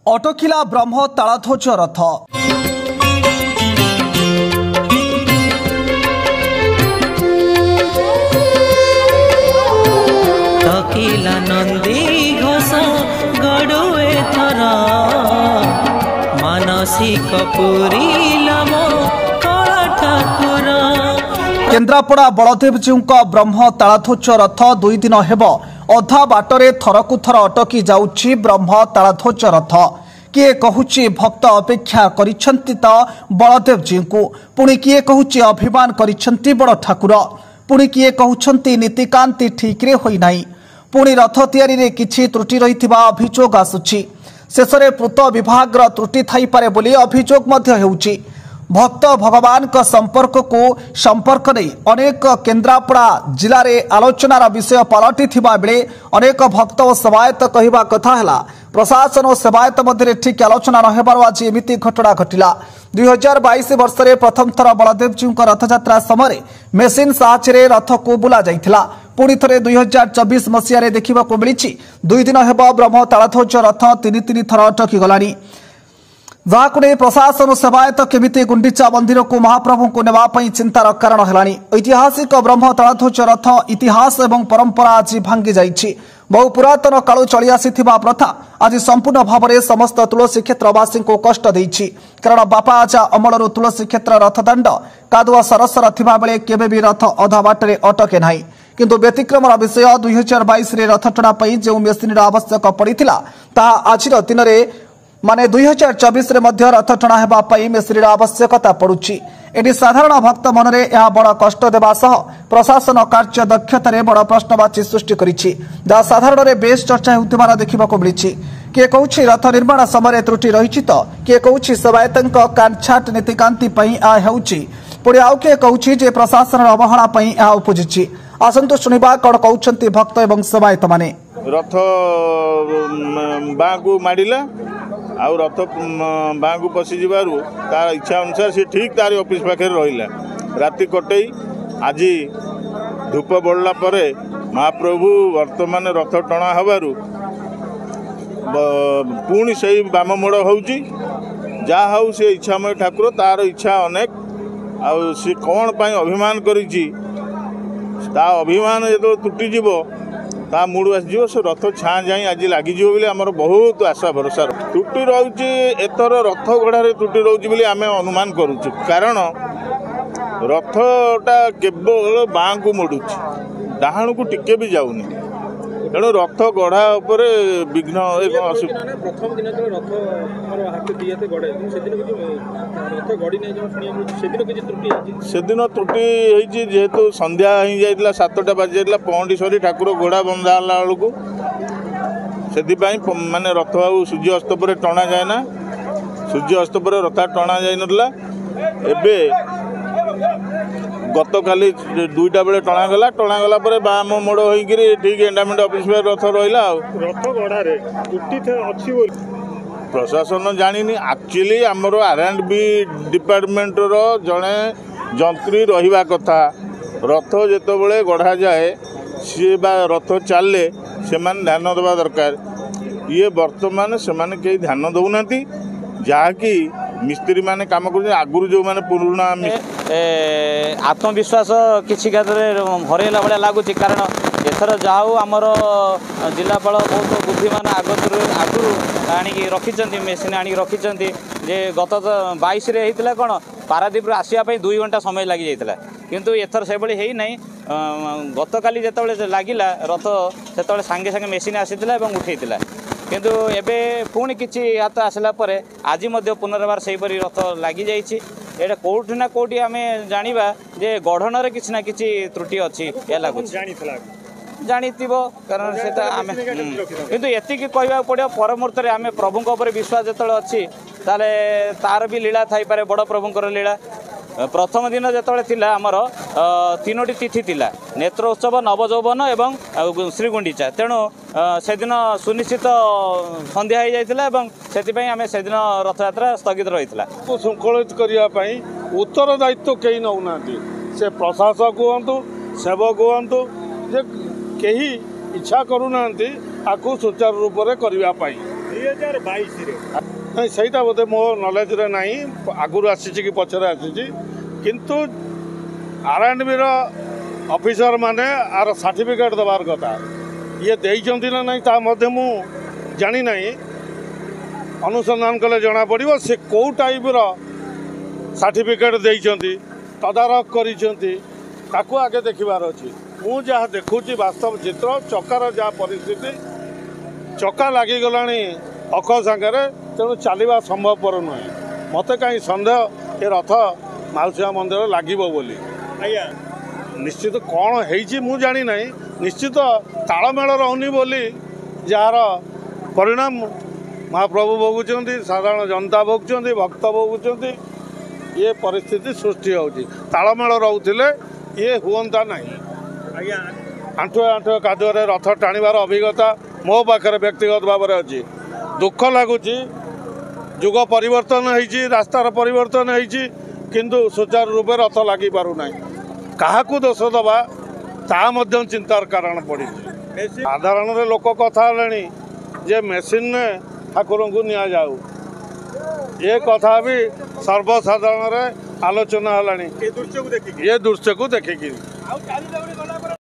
अटकिला ब्रह्म तालध्वज रथ। टकिला नंदी घोष गड़ुए थर मानसिक पुरी लम कला ठाकुर। केन्द्रापड़ा बलदेवजीऊ ब्रह्म तालध्वज रथ 2 दिन हेब अधा बाटरे थरकु थर अटकी जाउछि ब्रह्म तालध्वज रथ। किए कहूछि भक्त अपेक्षा करिछन्ति त बलदेवजी को, पुणी किए कहूछि अभिमान करिछन्ति बड़ ठाकुर, पुणी किए कहउछन्ति नीतिकांति ठीक रे होई नाही, पुणी रथ तैयारी रे किछि त्रुटि रहिथिबा अभियोग आसुछि। शेषरे पूत विभाग त्रुटि थाई पारे बोली अभियोग मध्य हेउछि। भक्त भगवान का संपर्क नहीं अनेक केन्द्रापड़ा जिले में आलोचनार विषय पलटि बेले अनेक भक्त और सेवायत कहवा कथा है प्रशासन और सेवायत मध्य ठीक आलोचना नहेबार आज एमती घटना घटिला। 2022 वर्ष में प्रथम थर बलदेवजी रथयात्रा समय मेसीन साहाय्य रथ को बुला जाइथिला। पुणी थे 2024 मसीह देखा मिली 2 दिन हेब ब्रह्म तालध्वज रथ 3 थर अटकी गलानी। जहां नहीं प्रशासन सेवायत केमिति गुंडीचा मंदिर को महाप्रभु को नेवाई चिंतार कारण है। ऐतिहासिक ब्रह्म तालध्वज रथ इतिहास एवं परंपरा आज भांगी जाइछि। बहु पुरातन कालू चली आसीथिबा प्रथा आज संपूर्ण भाव में समस्त तुलसी क्षेत्रवासी को कष्ट देइछि। कारण बापा आजा अमलर तुलसी क्षेत्र रथदाण्ड कादुआ सरसर थिबा बेले केबे भी रथ अधा बाटरे अटके नाही। किंतु व्यतिक्रमर विषय 2022 रे रथ टणा पई जे मेसिन आवश्यक पड़िथिला ताहा आजिर दिन में माने 2024 रे मध्य रथ टणा हेबा पई मेसिन आवश्यकता पड़ुछि। एटी साधारण भक्त मनरे यह बड़ कष्ट देवा सह प्रशासन कार्य दक्षता रे बड़ प्रश्नवाची सृष्टि करिछि। जहाँ साधारण रे बेस चर्चा हेउतिबार देखिबाको मिलिछि। किए कहूछि रथ निर्माण समय त्रुटि रहिछि त किए कहूछि सेवायतଙ୍କ काटछाट नीतिकांति पई आ हेउछि, पुणी आउ किए कहूछि जे प्रशासन अवहेला पई आ उपजिछि। आसंतु सुनिबा कोन कहउछन्ति भक्त एवं सेवायत माने। रथ बाँकु माडिला आउ रथ बाँकु पशि जबारु तार इच्छा अनुसार से ठीक तार ऑफिस पाखे रहिला। राति कटई आज धूप बढ़ला परे महाप्रभु वर्तमान रथ टणा हबारु पुणी से बाम मोड़ होउची। जहाँ हाउ से इच्छामय ठाकुर तार इच्छा अनेक आउ से कौन पाई अभिमान करिछि ता अभिमान जो तुटी जीव ता मूड आसो से रथ छाँ जाए आज लगिज बोले आमर बहुत आशा भरोसा त्रुटि रोचे। एथर रथ गढ़ार त्रुटि रोचे बोली आम अनुमान करुचु। कारण रथटा केवल बाँ को मोड़ुची डाहाण को टिके भी जाऊनी। तेणु रथ गढ़ा उपर विघ्न से दिन त्रुटि जेहेतु संध्या ही जाइला 7टा बाजी जाइला पहंडी सरी ठाकुर घोड़ा बंधा बेलू से माने रथ आउ सूर्य अस्त पर टणा जाए ना। सूर्य अस्त पर रथ टणा जाई नथला। एबे गत काली 2टा बेले टणा गला पर बाम मोड़ होइकिरी ठीक एंडामेंट ऑफिस में रथ रहिला। रथ गढ़ारे त्रुटि अछि बोली प्रशासन जानिनी। एक्चुअली आमर R&B डिपार्टमेंट रो जड़े जंत्री रहिबा कथा। रथ जेतबेले गढ़ा जाए सी बा रथ चले से ध्यान देवा दरकार। ये वर्तमान से कई ध्यान दौनाती जहाँकि मिस्त्री माने काम कर आगुरी जो माने पुराना आत्मविश्वास किसी हरैला भाया लगुच। कारण एथर जाऊ आमर जिलापाल बहुत बुद्धिमान आगुरी आणिकी रखी मेसीन आणिकी रखी जे गत 22 रे होता कौन पारादीप आसवाई 2 घंटा समय लगी जाता। किंतु एथर से है ना गत काली जिते लगिला रथ से सांगे सांगे मेसीन आसीला उठेला। किंतु एबे पुणी किछि हाथ आसला परे आज पुनर्बार से रथ लगी जाइछि। एटा कोठी ना कोठी आमे जानिबा जे गढ़न रे किछि ना किछि त्रुटि अछि या लागुछि। जानिथिबो कारण सेटा आमे किंतु एतिकी कहबा पड़ियो परमुहूर्त रे आमे प्रभुଙ୍କ ऊपर विश्वास जतले अछि ताले तार भी लीला थाई पारे बड़ प्रभुଙ୍କର लीला। प्रथम दिन जिते थिला आमर 3टी तिथि थिला नेत्रोत्सव नवजौवन एवं श्रीगुंडीचा। तेणु से दिन सुनिश्चित संध्या हो जाता से आम से दिन रथयात्रा स्थगित रही श्रृंखलित करने उत्तरदायित्व कहीं नौना से प्रशासक हूँ सेवक हूँ जे कहीं इच्छा करूना सुचारू रूप से करने। ନାଇଁ ସେଇଟା ବୋଧେ ମୋ ନଲେଜରେ ନାହିଁ ଆଗରୁ ଆସିଛି କି ପଛରେ ଆସିଛି କିନ୍ତୁ R&Bର ଅଫିସର ମାନେ ଆର ସାର୍ଟିଫିକେଟ୍ ଦେବାର କଥା ଇଏ ଦେଇଛନ୍ତି ନା ନାହିଁ ତା ମଧ୍ୟ ମୁଁ ଜାଣିନାହିଁ ଅନୁସନ୍ଧାନ କଲେ ଜଣାପଡ଼ିବ ସେ କେଉଁ ଟାଇପ୍ର ସାର୍ଟିଫିକେଟ୍ ଦେଇଛନ୍ତି ତଦାରଖ କରିଛନ୍ତି ତାକୁ ଆଗେ ଦେଖିବାର ଅଛି ମୁଁ ଯାହା ଦେଖୁଛି ବାସ୍ତବ ଚିତ୍ର ଚକାର ଯାହା ପରିସ୍ଥିତି ଚକା ଲାଗିଗଲାଣି ଅଖ ସାଙ୍ଗରେ ତେଣୁ ଚାଲିବା ସମ୍ଭବପର ନୁହେଁ ମୋତେ କାହିଁ ସନ୍ଦେହ ଏ ରଥ ମାଉସୀମା ମନ୍ଦିର ଲାଗିବ ବୋଲି ଆଜ୍ଞା ନିଶ୍ଚିତ କ'ଣ ହେଇଛି ମୁଁ ଜାଣିନାହିଁ ନିଶ୍ଚିତ ତାଳମେଳ ରହୁନି ବୋଲି ଯାହାର ପରିଣାମ ମହାପ୍ରଭୁ ଭୋଗୁଛନ୍ତି ସାଧାରଣ ଜନତା ଭୋଗୁଛନ୍ତି ଭକ୍ତ ଭୋଗୁଛନ୍ତି ଇଏ ପରିସ୍ଥିତି ସୃଷ୍ଟି ହେଉଛି ତାଳମେଳ ରହୁଥିଲେ ଇଏ ହୁଅନ୍ତା ନାହିଁ ଆଜ୍ଞା ଆଣ୍ଠୁଏ ଆଣ୍ଠୁଏ କାଦୁଅରେ ରଥ ଟାଣିବାର ଅଭିଜ୍ଞତା ମୋ ପାଖରେ ବ୍ୟକ୍ତିଗତ ଭାବରେ ଅଛି ଦୁଃଖ ଲାଗୁଛି ଯୁଗ ପରିବର୍ତ୍ତନ ହେଇଛି ରାସ୍ତାର ପରିବର୍ତ୍ତନ ହେଇଛି କିନ୍ତୁ ସୁଚାରୁ ରୂପେ ରଥ ଲାଗିପାରୁନାହିଁ କାହାକୁ ଦୋଷ ଦେବା ତାହା ମଧ୍ୟ ଚିନ୍ତାର କାରଣ ପଡ଼ିଛି ସାଧାରଣରେ ଲୋକ କଥା ହେଲେଣି ଯେ ମେସିନ୍ରେ ଠାକୁରଙ୍କୁ ନିଆଯାଉ ଏ କଥା ବି ସର୍ବସାଧାରଣରେ ଆଲୋଚନା ହେଲାଣି ଏ ଦୃଶ୍ୟକୁ ଦେଖିକି